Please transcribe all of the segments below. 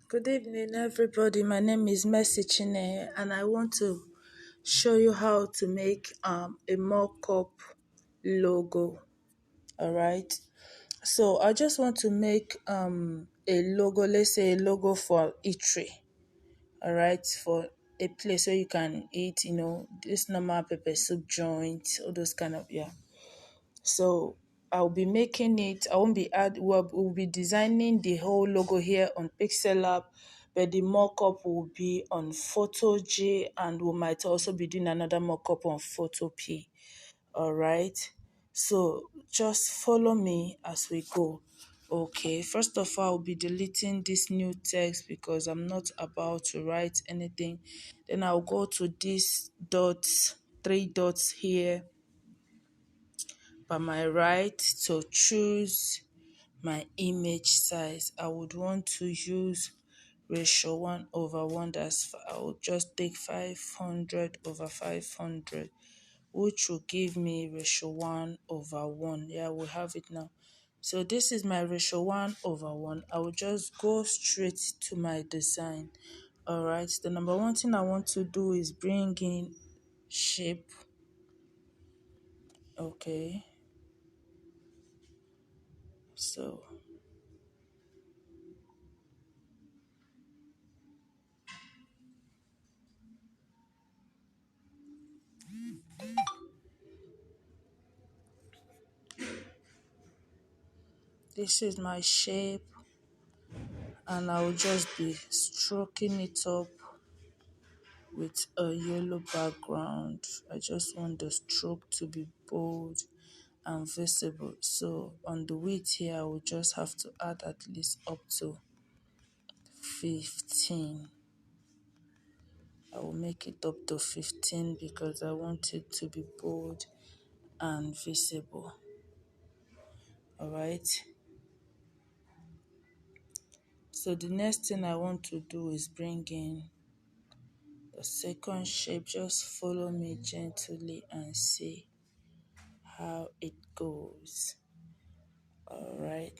Good evening, everybody. My name is Mercy Chine, and I want to show you how to make a mock-up logo. All right. So I just want to make a logo. Let's say a logo for eatery. All right, for a place where you can eat. This normal pepper soup joint, all those kind of So I'll be making it. I won't be we'll be designing the whole logo here on Pixel Lab, but the mock-up will be on Photo G, and we might also be doing another mock-up on Photo P. All right. So just follow me as we go. Okay, first of all, I'll be deleting this new text because I'm not about to write anything. Then I'll go to these dots, three dots here by my right to choose my image size. I would want to use ratio 1/1. I will just take 500 over 500, which will give me ratio 1/1. Yeah, we have it now. So this is my ratio 1/1. I will just go straight to my design. All right, the number one thing I want to do is bring in shape. Okay, so this is my shape, and I'll just be stroking it up with a yellow background. I just want the stroke to be bold and visible. So on the width here, I will just have to add at least up to 15. I will make it up to 15 because I want it to be bold and visible. All right. So the next thing I want to do is bring in the second shape. Just follow me gently and see how it goes. All right.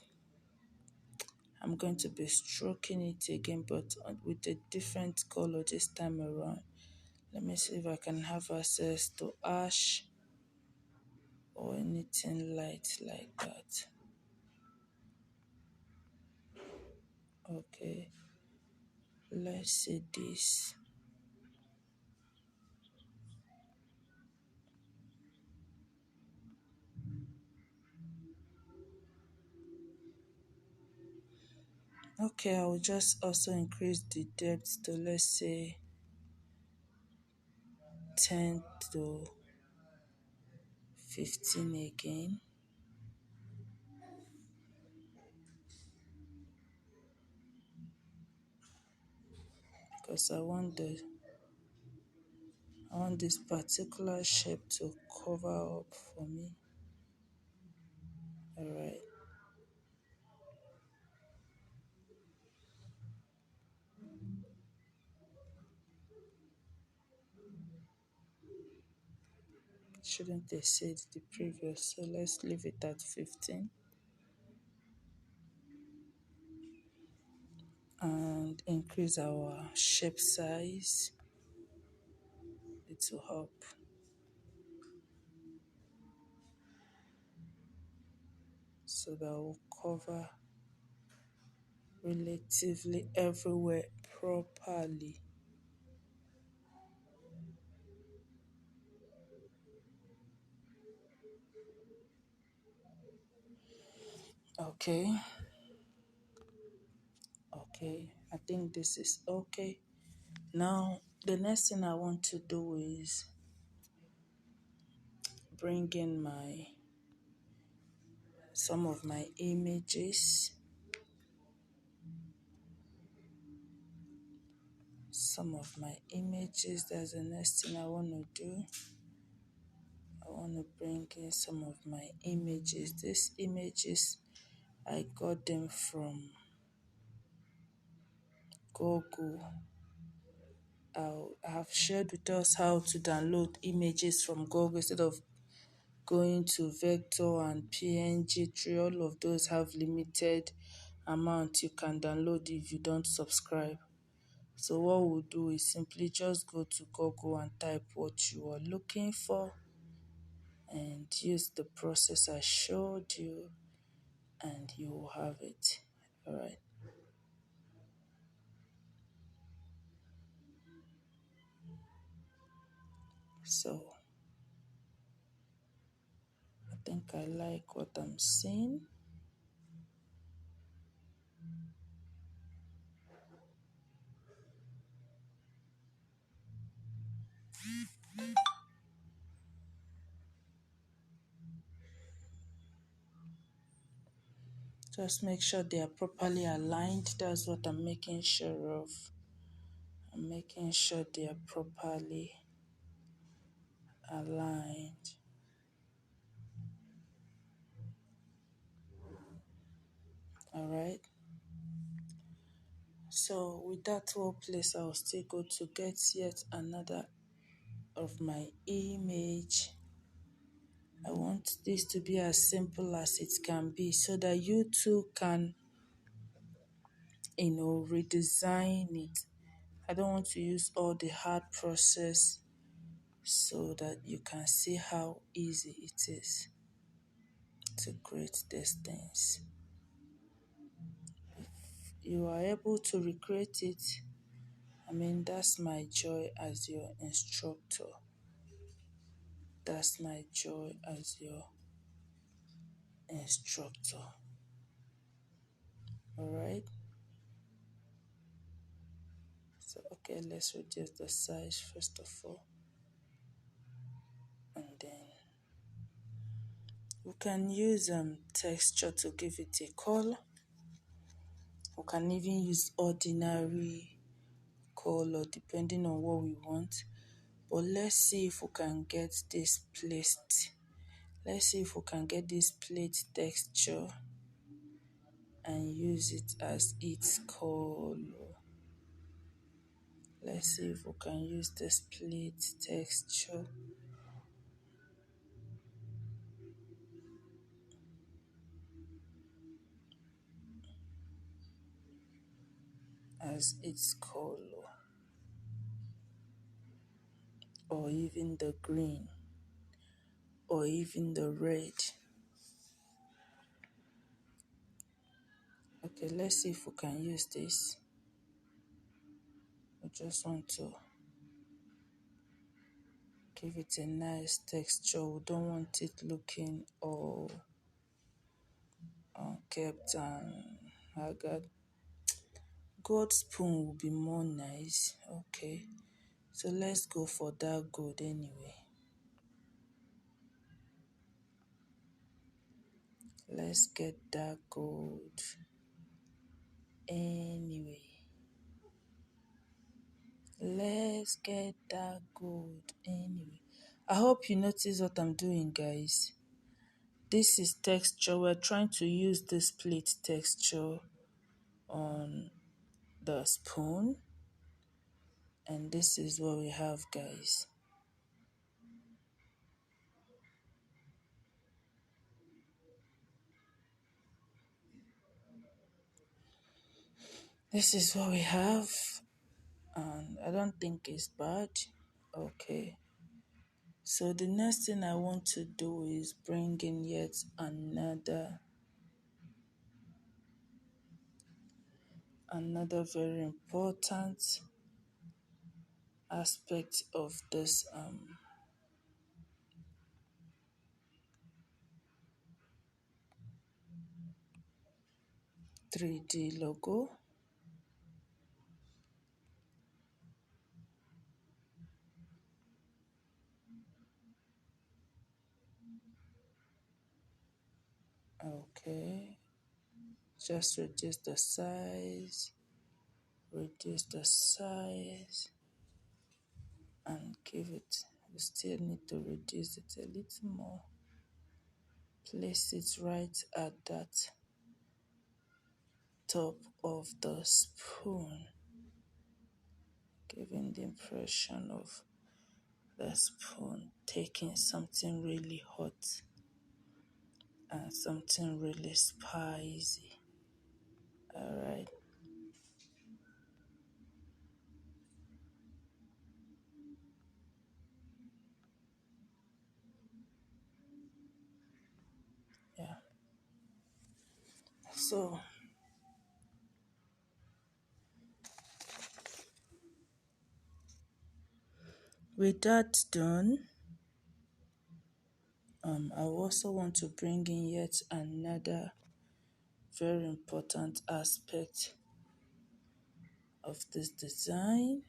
I'm going to be stroking it again, but with a different color this time around. Let me see if I can have access to ash or anything light like that. Okay, let's see this. Okay, I will just also increase the depth to, let's say, 10 to 15 again. Because I want this particular shape to cover up for me. All right. Shouldn't they say the previous? So let's leave it at 15 and increase our shape size. It will help. So that will cover relatively everywhere properly. Okay. Okay. I think this is okay. Now, the next thing I want to do is bring in some of my images. That's the next thing I want to do. I want to bring in some of my images. These images, I got them from Google. I have shared with us how to download images from Google instead of going to Vector and PNG tree. All of those have limited amount you can download if you don't subscribe. So what we'll do is simply just go to Google and type what you are looking for and use the process I showed you, and you will have it. All right. So I think I like what I'm seeing. Just make sure they are properly aligned. That's what I'm making sure of. I'm making sure they are properly aligned. All right. So with that whole place, I'll still go to get yet another of my image. I want this to be as simple as it can be so that you too can, redesign it. I don't want to use all the hard process so that you can see how easy it is to create these things. If you are able to recreate it, that's my joy as your instructor. That's my joy as your instructor. All right. So, okay, let's reduce the size first of all. And then we can use texture to give it a color. We can even use ordinary color depending on what we want. But let's see if we can get this placed. Let's see if we can get this plate texture and use it as its color. Let's see if we can use this plate texture as its color, or even the green, or even the red. Okay, let's see if we can use this. I just want to give it a nice texture. We don't want it looking all kept and haggard. Gold spoon would be more nice. Okay, so let's go for that gold anyway. Let's get that gold anyway. Let's get that gold anyway. I hope you notice what I'm doing, guys. This is texture. We're trying to use this plate texture on the spoon. And this is what we have, guys. This is what we have. And I don't think it's bad. Okay. So the next thing I want to do is bring in yet another very important aspect of this 3D logo. Okay, just reduce the size and give it, we still need to reduce it a little more. Place it right at that top of the spoon, giving the impression of the spoon taking something really hot and something really spicy. All right. Yeah. So with that done, I also want to bring in yet another very important aspect of this design.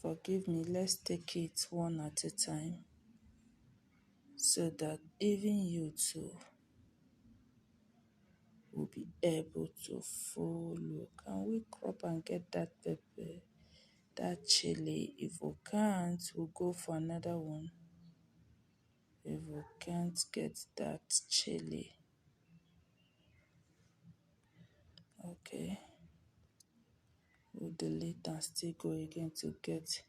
Forgive me, let's take it one at a time so that even you too will be able to follow. Can we crop and get that pepper, that chili? If we can't, we'll go for another one. If we can't get that chili, okay, we'll delete and still go again to get.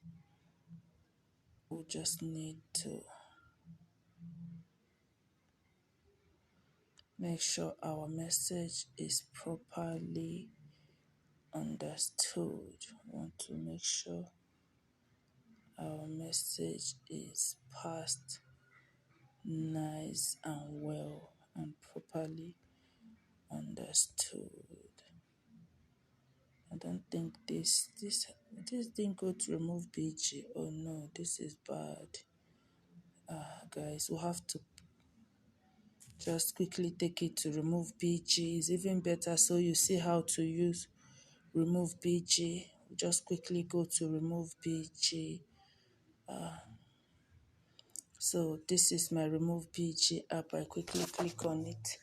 We just need to make sure our message is properly understood. Want to make sure our message is passed nice and well and properly understood. I don't think this didn't go to remove BG. Oh no, this is bad. Guys, we'll have to just quickly take it to remove BG. It's even better so you see how to use remove BG. Just quickly go to remove BG. So this is my remove BG app. I quickly click on it.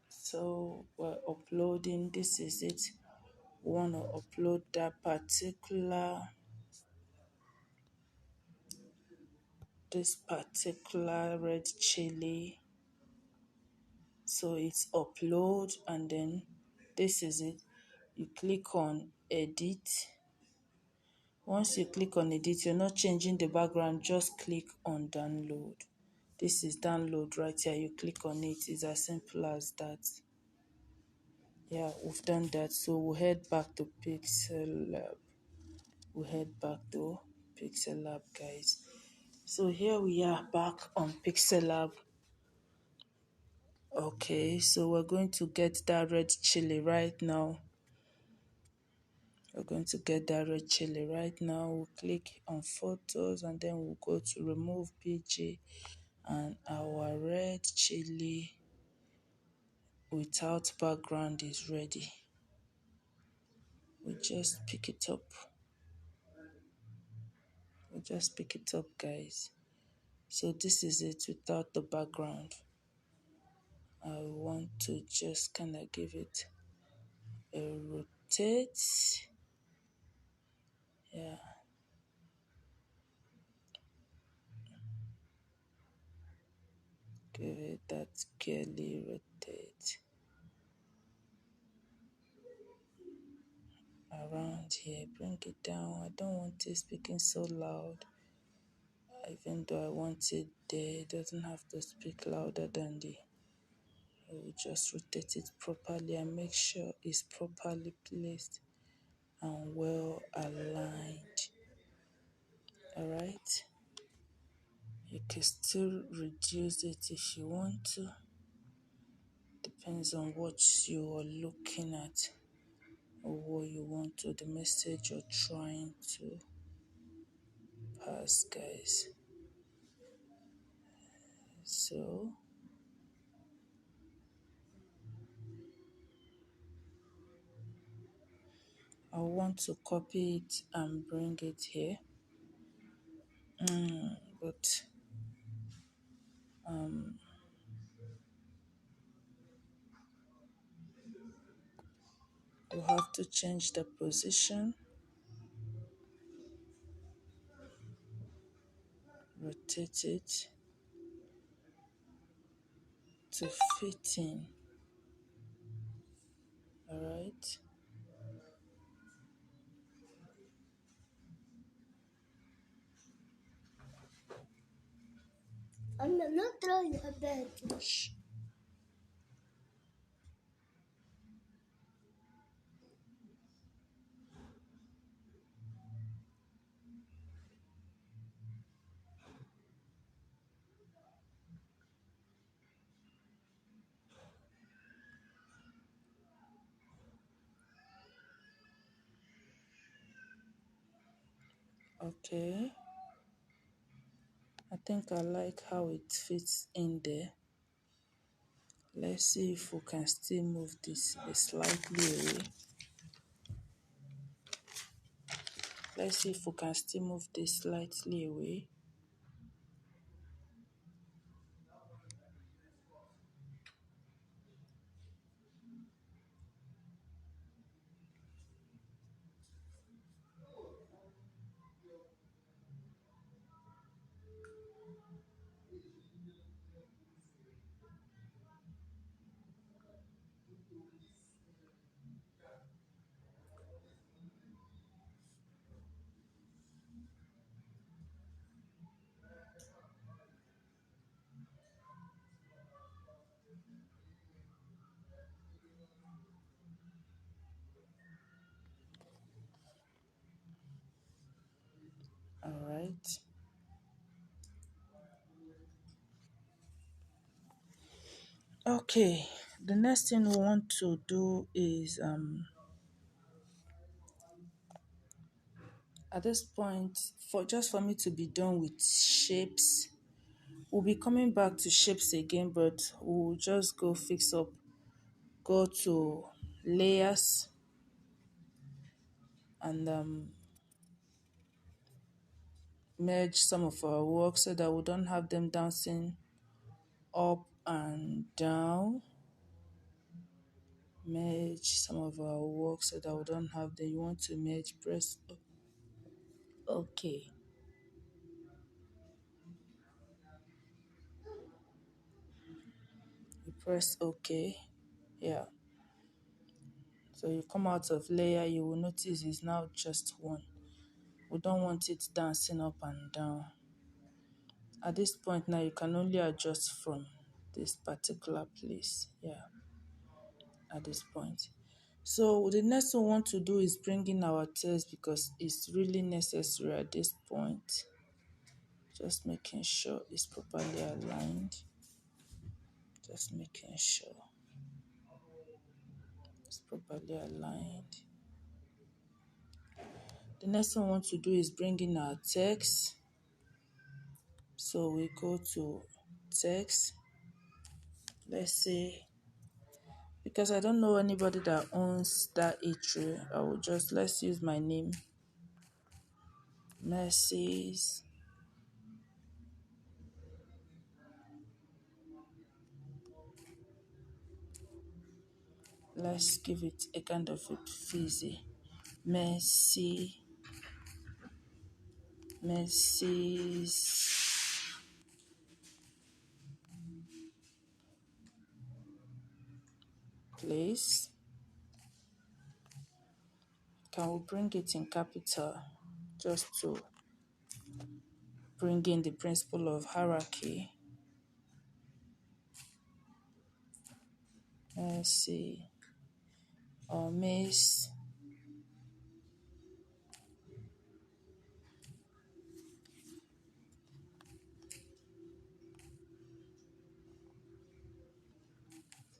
So we're uploading. This is it. We want to upload this particular red chili. So it's upload, and then this is it. You click on edit. Once you click on edit, you're not changing the background, just click on download. This is download right here. You click on it. It's as simple as that. Yeah, we've done that. So we'll head back to Pixel Lab. We'll head back to Pixel Lab, guys. So here we are back on Pixel Lab. Okay, so we're going to get that red chili right now. We're going to get that red chili right now. We'll click on photos and then we'll go to remove PG, and our red chili without background is ready. We just pick it up. Guys. So this is it without the background. I want to just kind of give it a rotate. Yeah. Give it that girly rotate around here. Bring it down. I don't want it speaking so loud. Even though I want it there, it doesn't have to speak louder than the. I will just rotate it properly and make sure it's properly placed and well aligned. Alright? You can still reduce it if you want to. Depends on what you are looking at or what you want to, the message you're trying to pass, guys. So I want to copy it and bring it here. But you have to change the position, rotate it to fit in. Alright. Shh. Okay. I think I like how it fits in there. Let's see if we can still move this slightly away. Let's see if we can still move this slightly away. All right. Okay. The next thing we want to do is at this point, for me to be done with shapes, we'll be coming back to shapes again, but we'll just go to layers, and merge some of our work so that we don't have them dancing up and down. Merge some of our work so that we don't have them. You want to merge, press OK. You press OK. Yeah. So you come out of layer, you will notice it's now just one. We don't want it dancing up and down. At this point now, you can only adjust from this particular place. Yeah, at this point. So the next one we want to do is bring in our text because it's really necessary at this point. Just making sure it's properly aligned. Just making sure it's properly aligned. The next one we want to do is bring in our text. So we go to text. Let's say, because I don't know anybody that owns that eatery, I will just, let's use my name, Mercy's. Let's give it a kind of a fizzy. Mercy's place. Can we bring it in capital just to bring in the principle of hierarchy? Mercy or Miss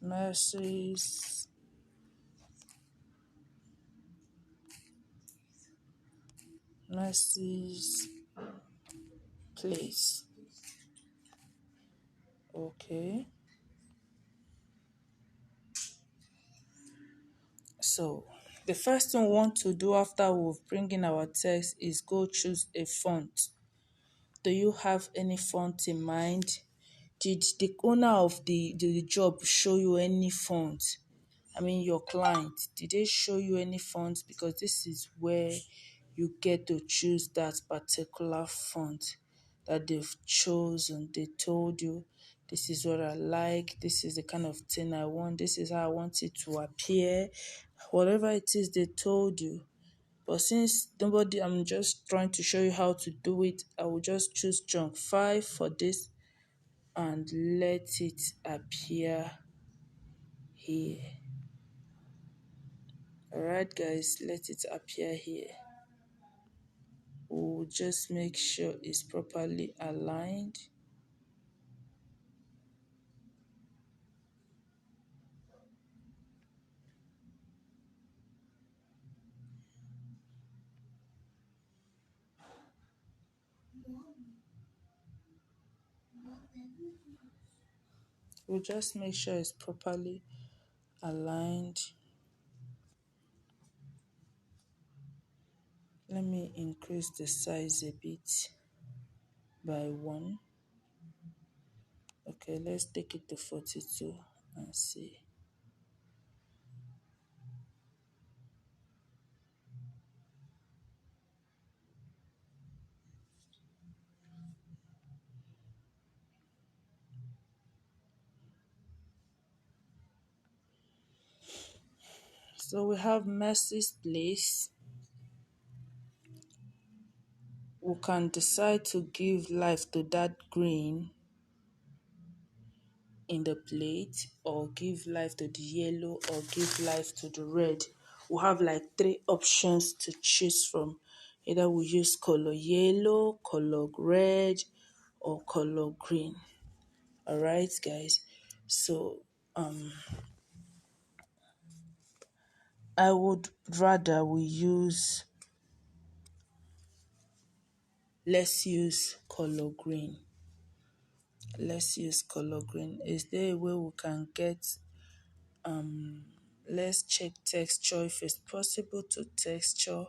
Mercy's Mercy's place. Okay. So the first thing we want to do after we've bring in our text is go choose a font. Do you have any font in mind? Did the owner of the job show you any font? I mean, your client, did they show you any font? Because this is where you get to choose that particular font that they've chosen. They told you, this is what I like, this is the kind of thing I want, this is how I want it to appear. Whatever it is they told you. But since nobody, I'm just trying to show you how to do it, I will just choose chunk 5 for this. and let it appear here. Alright guys, let it appear here. We'll just make sure it's properly aligned. We'll just make sure it's properly aligned. Let me increase the size a bit by 1. Okay, let's take it to 42 and see. So we have Mercy's Place. We can decide to give life to that green in the plate, or give life to the yellow, or give life to the red. We have like 3 options to choose from. Either we use color yellow, color red, or color green. Alright guys, so I would rather let's use color green. Let's use color green. Is there a way we can get let's check texture, if it's possible to texture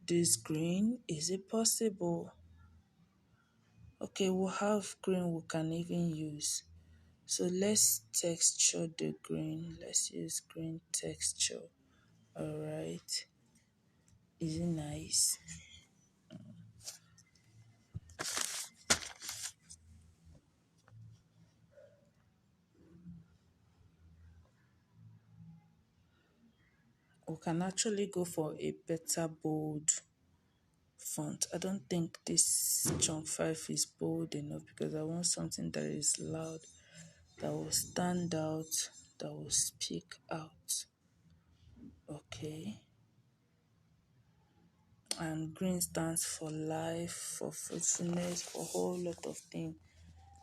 this green. Is it possible? Okay, we'll have green we can even use. So let's texture the green. Let's use green texture. Alright. Is it nice? We can actually go for a better bold font. I don't think this chunk 5 is bold enough, because I want something that is loud, that will stand out, that will speak out. Okay. And green stands for life, for fruitfulness, for a whole lot of things.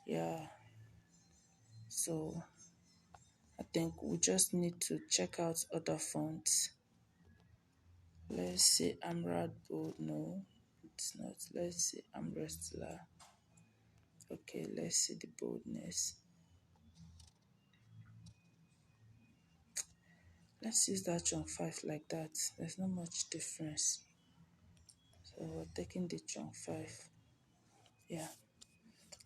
Yeah. So I think we just need to check out other fonts. Let's say Amrad Bold. No, it's not. Let's say Amrestla. Okay, let's see the boldness. Let's use that chunk 5 like that. There's not much difference. So we're taking the chunk 5. Yeah.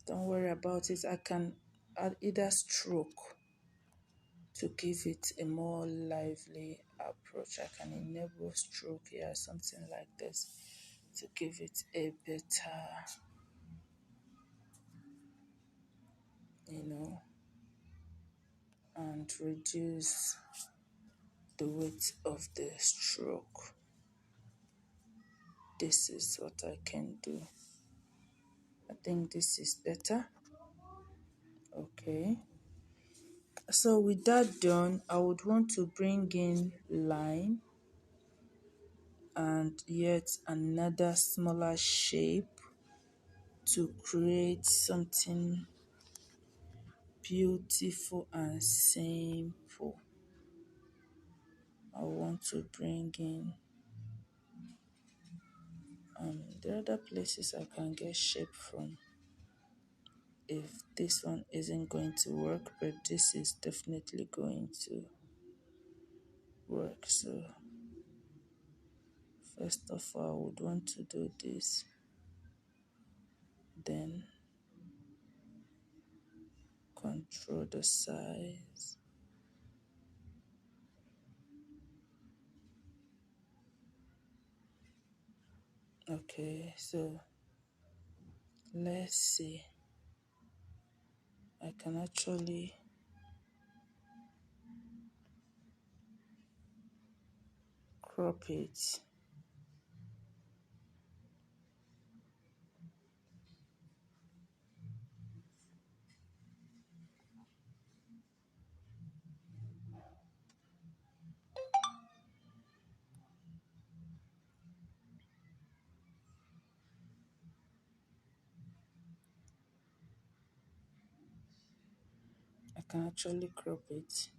Don't worry about it. I can add either stroke to give it a more lively approach. I can enable stroke here, something like this, to give it a better, and reduce the weight of the stroke. This is what I can do. I think this is better. Okay. So with that done, I would want to bring in line and yet another smaller shape to create something beautiful and simple. I want to bring in the other places I can get shape from, if this one isn't going to work, but this is definitely going to work. So first of all, I would want to do this, then control the size. Okay, so let's see. I can actually crop it. can actually crop it.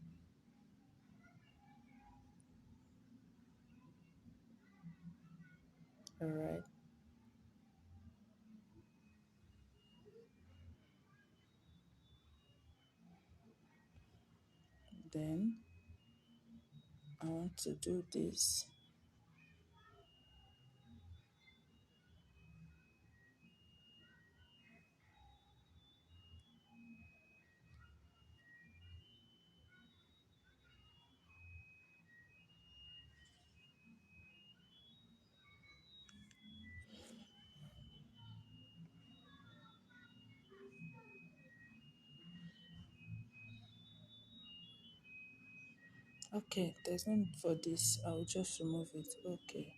All right. Then I want to do this. Okay, there's no need for this. I'll just remove it. Okay.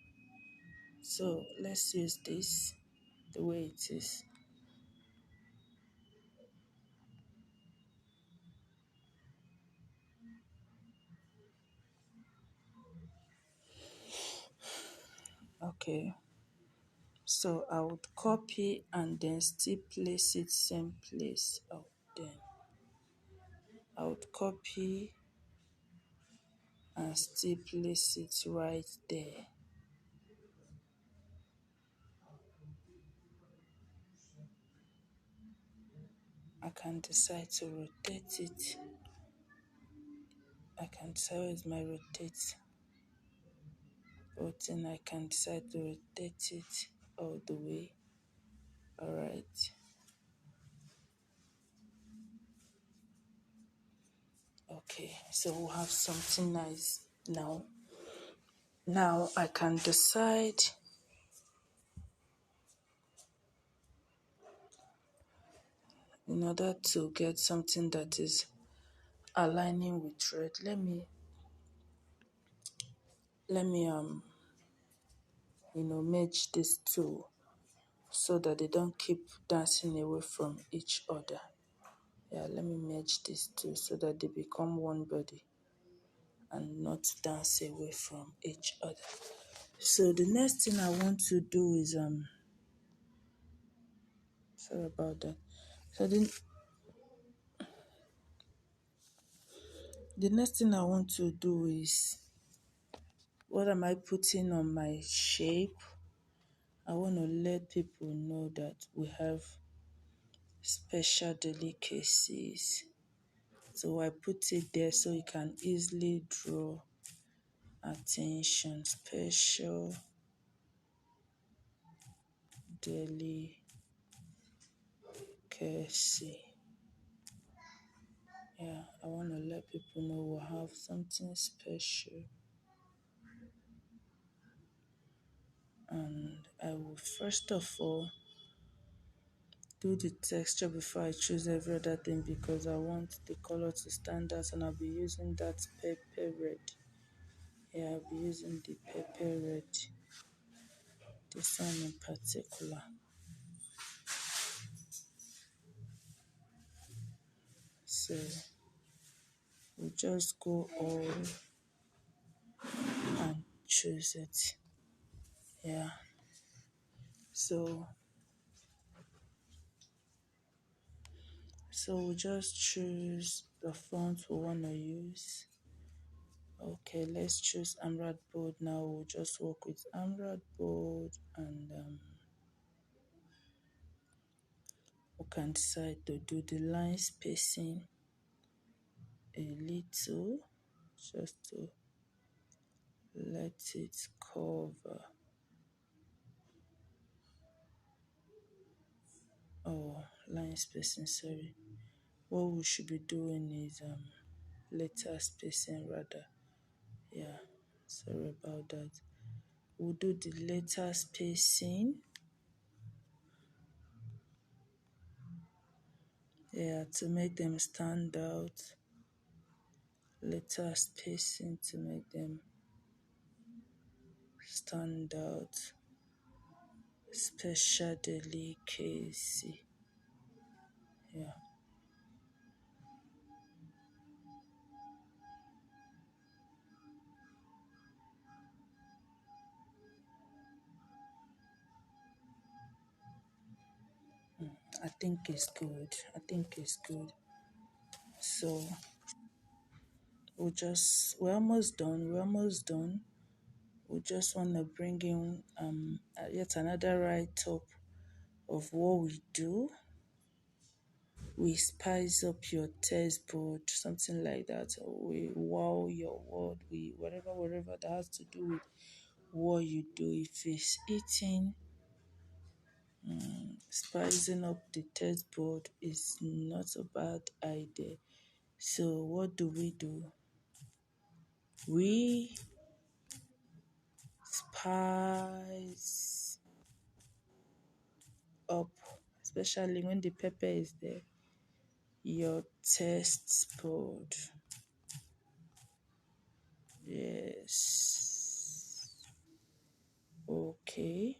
So let's use this the way it is. Okay. So I would copy and then still place it same place. Oh, then I would copy and still place it right there. I can decide to rotate it. I can decide with my rotate button. I can decide to rotate it all the way. Alright. Okay, so we'll have something nice now. Now I can decide in order to get something that is aligning with red. Let me merge these two so that they don't keep dancing away from each other. Yeah, let me merge these two so that they become one body and not dance away from each other. So the next thing I want to do is sorry about that. So the next thing I want to do is, what am I putting on my shape? I want to let people know that we have special delicacies. So I put it there so you can easily draw attention. Special delicacy. Yeah, I want to let people know we have something special. And I will first of all do the texture before I choose every other thing, because I want the color to stand out, and I'll be using that pepper red. Yeah, I'll be using the pepper red, this one in particular. So we just go all and choose it. Yeah. So we just choose the font we want to use. Okay, let's choose Amrad Bold now. We'll just work with Amrad Bold, and we can decide to do the line spacing a little, just to let it cover. Oh, line spacing, sorry. What we should be doing is letter spacing rather. Yeah, sorry about that. We'll do the letter spacing. Yeah, to make them stand out. Letter spacing to make them stand out. Special delicacy. Yeah. I think it's good. I think it's good. So we're almost done. We're almost done. We just want to bring in yet another write up of what we do. We spice up your test board, something like that. Or we wow your word. We whatever that has to do with what you do. If it's eating, spicing up the test board is not a bad idea. So what do? We spice up, especially when the pepper is there, your test board. Yes. Okay.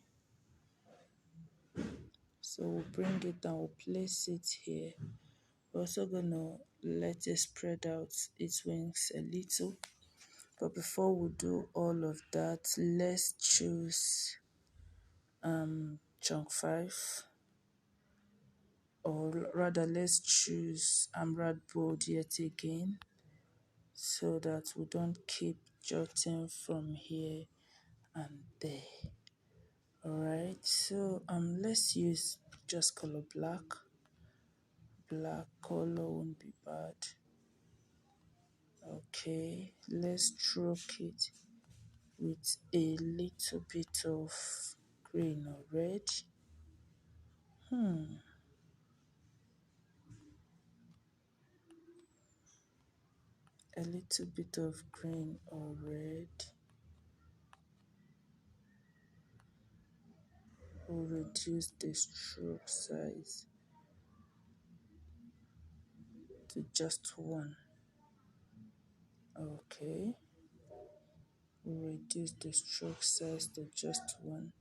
So we'll bring it down, we'll place it here. We're also gonna let it spread out its wings a little. But before we do all of that, let's choose chunk 5, or rather let's choose Amrad board yet again, so that we don't keep jotting from here and there. Alright, so let's use just color black. Black color won't be bad. Okay, let's stroke it with a little bit of green or red. A little bit of green or red will reduce the stroke size to just 1. Okay, we'll reduce the stroke size to just 1.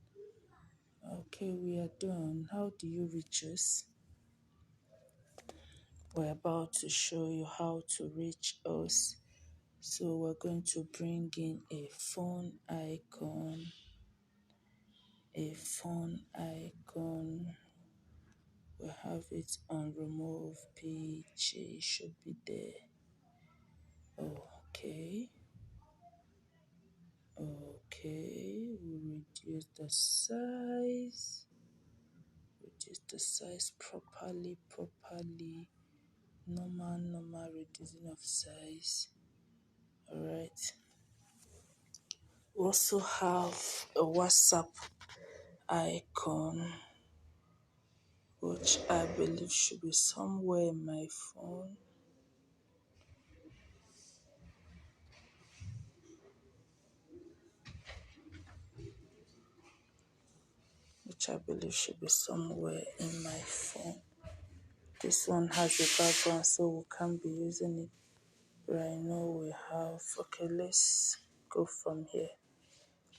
Okay, we are done. How do you reach us? We're about to show you how to reach us. So we're going to bring in a phone icon. A phone icon. We have it on remove page. It should be there. Okay. Okay. We reduce the size. Reduce the size properly. Normal reducing of size. Alright. We also have a WhatsApp icon, which I believe should be somewhere in my phone. Which I believe should be somewhere in my phone. This one has a background, so we can't be using it right now. We have, okay, let's go from here.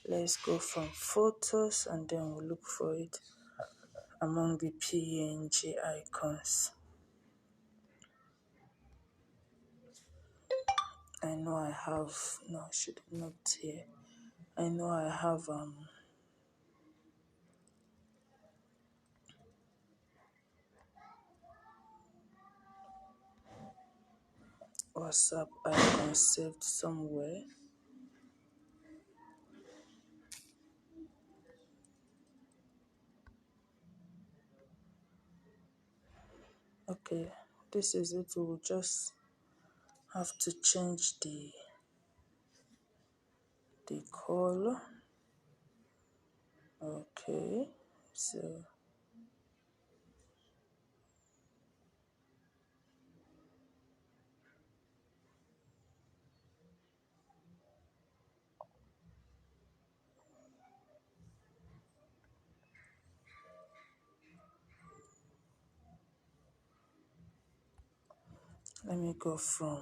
Let's go from photos and then we'll look for it among the PNG icons. I know I have, no, should not here. I know I have WhatsApp icon saved somewhere. Okay, this is it. We'll just have to change the color. Okay, so let me go from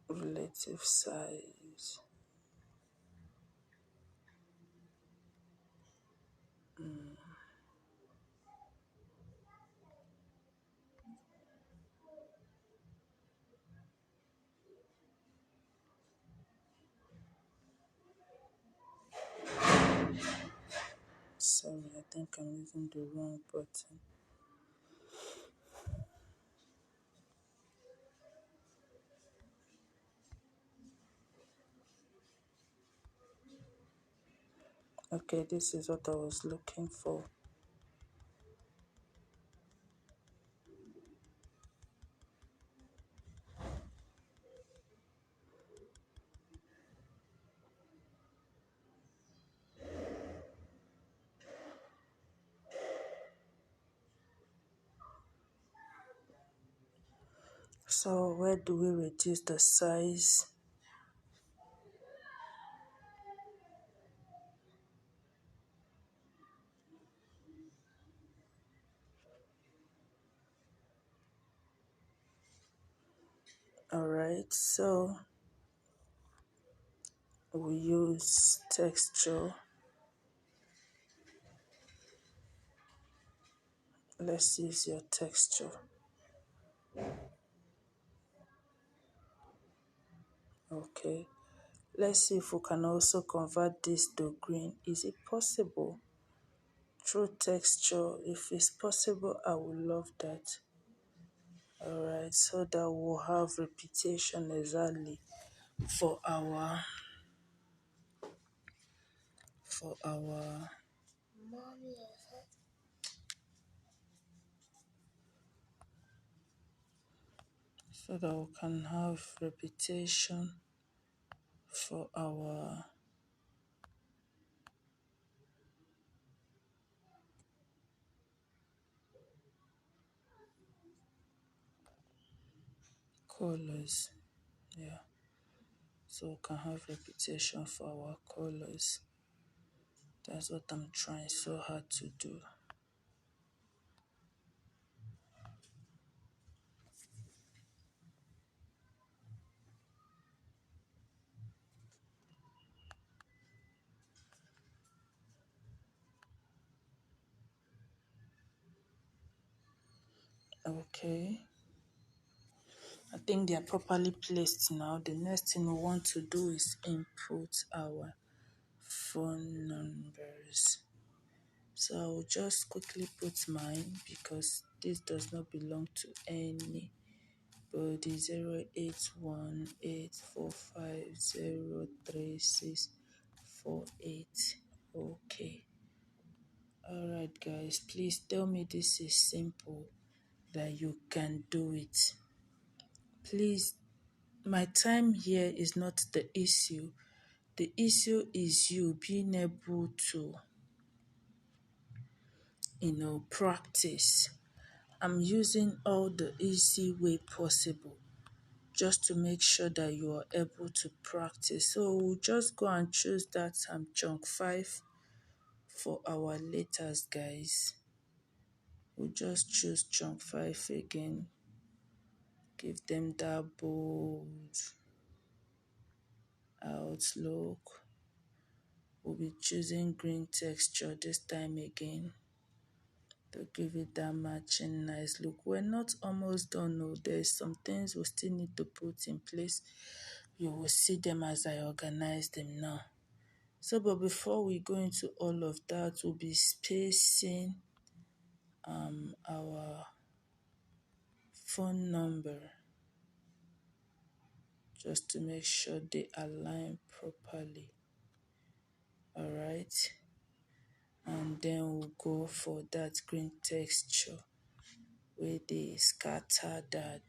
relative size. Sorry, I think I'm using the wrong button. Okay, this is what I was looking for. So where do we reduce the size? Alright, so we use texture. Let's use your texture. Okay, let's see if we can also convert this to green. Is it possible? Through texture, if it's possible, I would love that. Alright, so that we'll have repetition exactly for our for our so that we can have repetition for our colors. Yeah, so we can have repetition for our colors. That's what I'm trying so hard to do. Okay, I think they are properly placed now. The next thing we want to do is input our phone numbers. So I will just quickly put mine because this does not belong to anybody. 08184503648. Okay. Alright guys, please tell me this is simple, that you can do it. Please, my time here is not the issue. The issue is you being able to, practice. I'm using all the easy way possible just to make sure that you are able to practice. So we'll just go and choose that chunk 5 for our letters, guys. We'll just choose chunk 5 again. Give them that bold outlook. We'll be choosing green texture this time again to give it that matching nice look. We're not almost done, no. There's some things we still need to put in place. You will see them as I organize them now. So, but before we go into all of that, we'll be spacing our phone number just to make sure they align properly. Alright, and then we'll go for that green texture where they scatter that.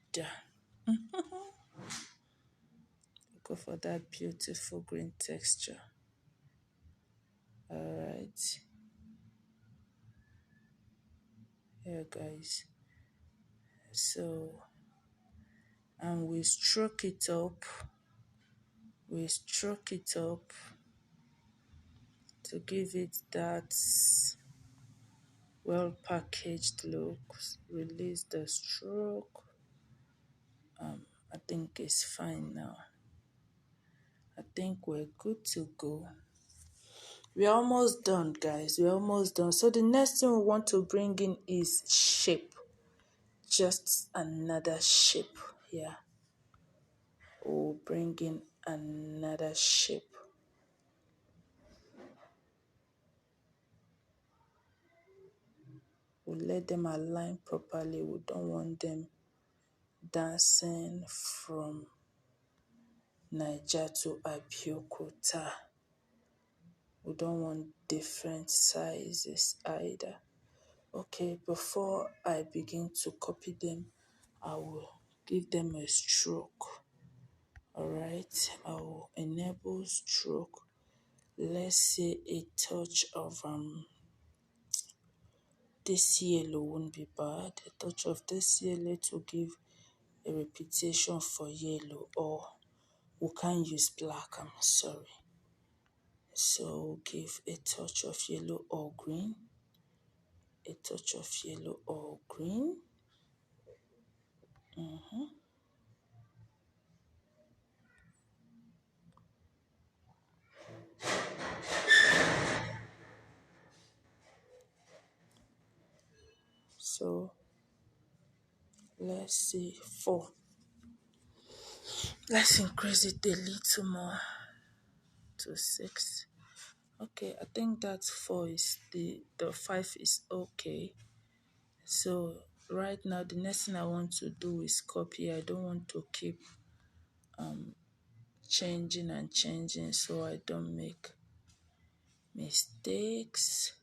Go for that beautiful green texture. Alright, yeah guys, so and we stroke it up to give it that well packaged look. Release the stroke. I think it's fine now. I think we're good to go. We're almost done, guys. We're almost done. So the next thing we want to bring in is shape. Just another shape. Yeah. We'll bring in another shape. We'll let them align properly. We don't want them dancing from Niger to Abeokuta. We don't want different sizes either. Okay, before I begin to copy them, I will give them a stroke. Alright, I will enable stroke. Let's say a touch of this yellow won't be bad. A touch of this yellow to give a repetition for yellow, or we can use black, I'm sorry. So we'll give a touch of yellow or green, a touch of yellow or green. So let's see, 4. Let's increase it a little more to 6. Okay, I think that 4 is the 5 is okay. So right now the next thing I want to do is copy. I don't want to keep changing and changing so I don't make mistakes.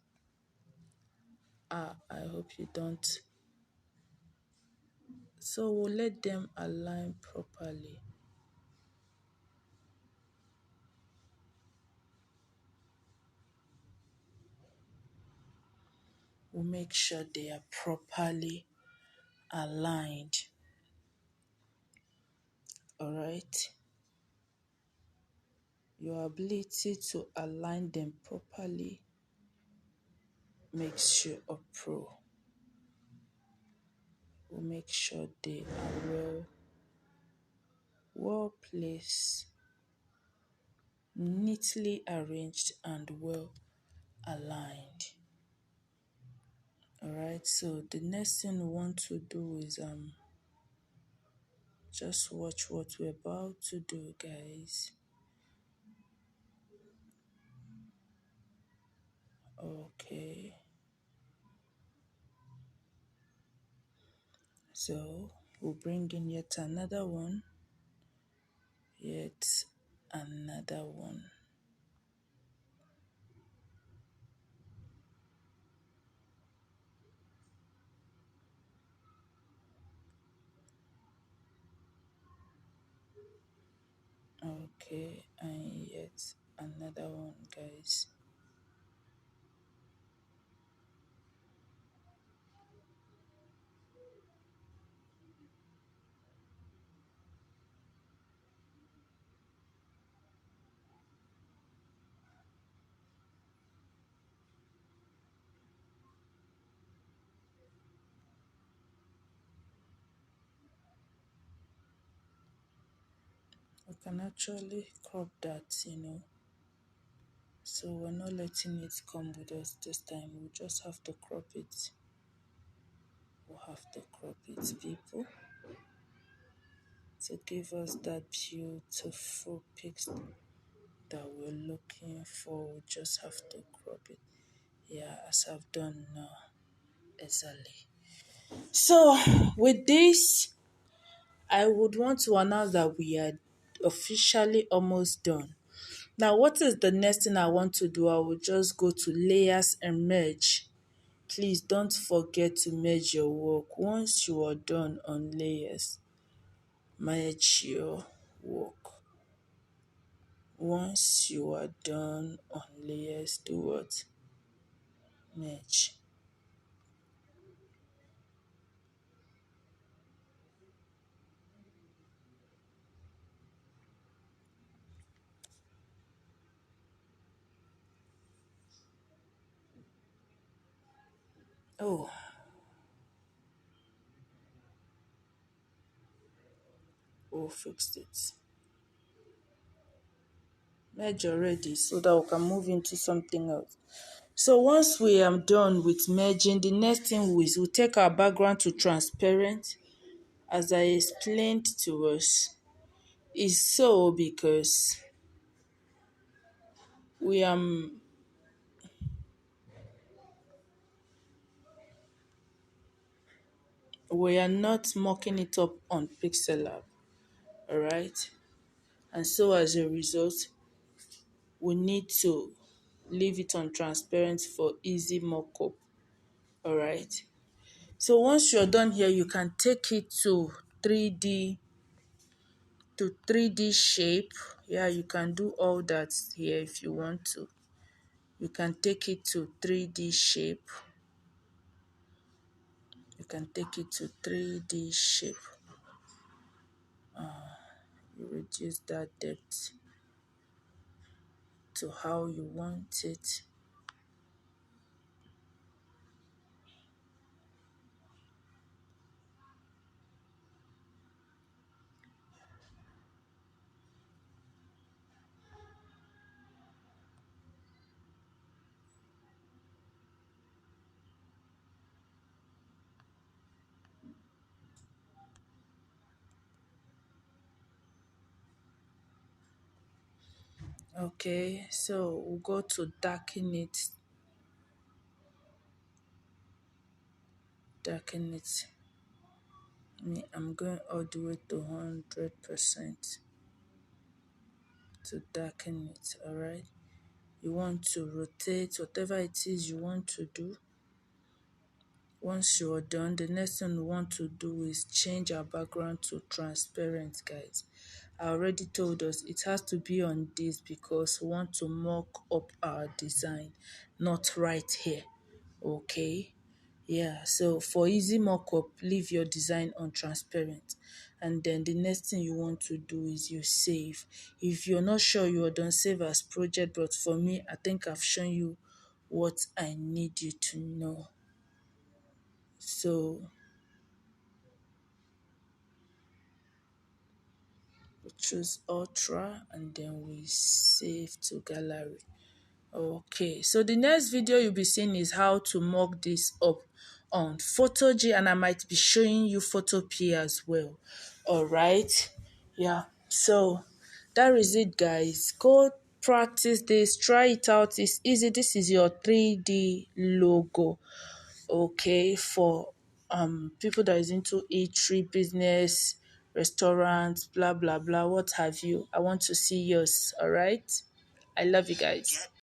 I hope you don't. So we'll let them align properly. We'll make sure they are properly aligned. Alright. Your ability to align them properly makes you a pro. We'll make sure they are well placed, neatly arranged, and well aligned. Alright, so the next thing we want to do is just watch what we're about to do, guys. Okay, so we'll bring in yet another one, yet another one. Okay, and yet another one, guys. We can actually crop that. So we're not letting it come with us this time. We just have to crop it. We'll have to crop it, people, to give us that beautiful picture that we're looking for. We just have to crop it. Yeah, as I've done now. Exactly. So with this, I would want to announce that we are officially almost done. Now, what is the next thing I want to do? I will just go to layers and merge. Please don't forget to merge your work. Once you are done on layers, merge your work. Once you are done on layers, do what? Merge. Oh, we fixed it. Merge already so that we can move into something else. So once we are done with merging, the next thing is we'll take our background to transparent. As I explained to us, is so because we we are not mocking it up on Pixel Lab, alright? And so as a result, we need to leave it on transparent for easy mock-up. All right. So once you're done here, you can take it to 3D 3D shape. Yeah, you can do all that here if you want to. You can take it to 3D shape. You can take it to 3D shape. You reduce that depth to how you want it. Okay, so we'll go to darken it. Darken it. I'm going all the way to 100% to darken it. All right. You want to rotate whatever it is you want to do. Once you're done, the next thing we want to do is change our background to transparent, guys. I already told us it has to be on this because we want to mock up our design, not right here. Okay. Yeah, so for easy mock-up, leave your design on transparent. And then the next thing you want to do is you save. If you're not sure you are done, save as project, but for me, I think I've shown you what I need you to know. So we choose Ultra and then we save to gallery. Okay, so the next video you'll be seeing is how to mock this up on Photo-G, and I might be showing you Photopea as well. All right, yeah, so that is it, guys. Go practice this, try it out. It's easy. This is your 3D logo. Okay, for people that is into eatery business, restaurants, blah blah blah, what have you. I want to see yours. All right, I love you guys.